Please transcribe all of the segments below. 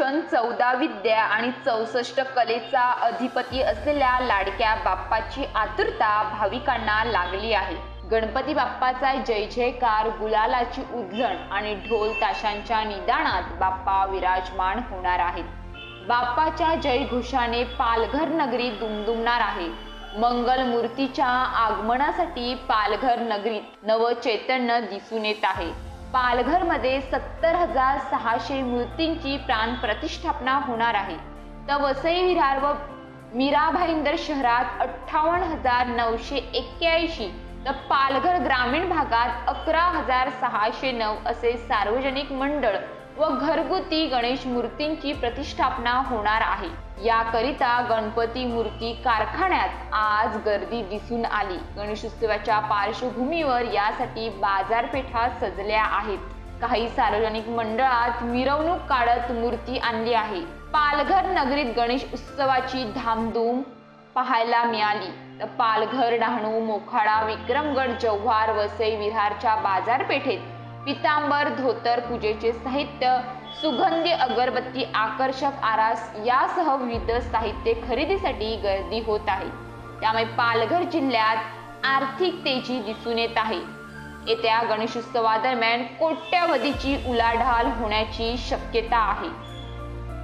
शिक्षण, 14 विद्या आणि 64 कलेचा अधिपती असलेल्या लाडक्या बाप्पाची आतुरता भाविकांना लागली आहे। गणपती बाप्पाचा जय जयकार, गुलालाची उधळण आणि ढोल ताशांच्या निदानात बाप्पा विराजमान होणार आहेत। बाप्पाच्या जयघोषाने पालघर नगरी दुमदुमणार आहे। मंगल मूर्तीच्या आगमनासाठी पालघर नगरीत नवचैतन्य दिसून येत आहे। पालघरमध्ये 70,600 मूर्तींची प्राण प्रतिष्ठापना होणार आहे, तर वसई विरार व मीरा भाईंदर शहरात 58,981, तर पालघर ग्रामीण भागात 11,609 असे सार्वजनिक मंडळ व घरगुती गणेश मूर्तींची प्रतिष्ठापना होणार आहे। याकरिता गणपती मूर्ती कारखान्यात आज गर्दी दिसून आली। गणेशोत्सवाच्या पार्श्वभूमीवर यासाठी बाजारपेठा सजल्या आहेत। काही सार्वजनिक मंडळात मिरवणूक काढत मूर्ती आणली आहे। पालघर नगरीत गणेश उत्सवाची धामधूम पाहायला मिळाली। पालघर, डहाणू, मोखाडा, विक्रमगड, जव्हार, वसई विरारच्या बाजारपेठेत पितांबर, धोतर, पूजेचे साहित्य, सुगंधी अगरबत्ती, आकर्षक आरास यासह विविध साहित्य खरेदीसाठी गर्दी होत आहे। त्यामुळे पालघर जिल्ह्यात आर्थिक तेजी दिसून येत आहे। येत्या गणेशोत्सवादरम्यान कोट्यवधीची उलाढाल होण्याची शक्यता आहे।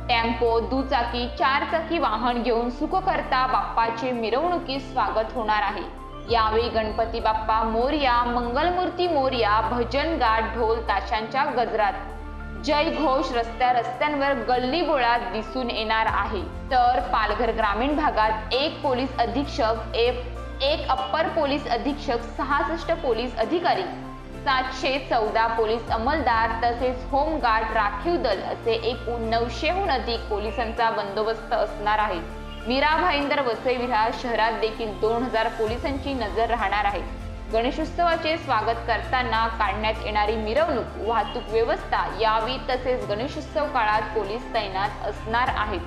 टेम्पो, दुचाकी, चारचाकी वाहन घेऊन सुखकर्ता बाप्पाचे मिरवणुकीत स्वागत होणार आहे। यावेळी गणपती बाप्पा मोरया, मंगलमूर्ती मोरया, भजन गात, ढोल ताशांच्या गजरात जय घोष रस्त्यांवर गल्ली बोळात दिसून येणार आहे। तर पालघर ग्रामीण भागात 1 पोलीस अधीक्षक, 1 अप्पर पोलीस अधीक्षक, 66 पोलीस अधिकारी, 714 पोलीस अंमलदार तसेच होमगार्ड, राखीव दल असे एकूण 900हून अधिक पोलिसांचा बंदोबस्त असणार आहे। मीरा भाईंदर, वसई विरार शहरात देखील 2000 पोलिसांची नजर राहणार आहे। गणेशोत्सवाचे स्वागत करताना काढण्यात येणारी मिरवणूक, वाहतूक व्यवस्था यावी तसेच गणेशोत्सव काळात पोलीस तैनात असणार आहेत।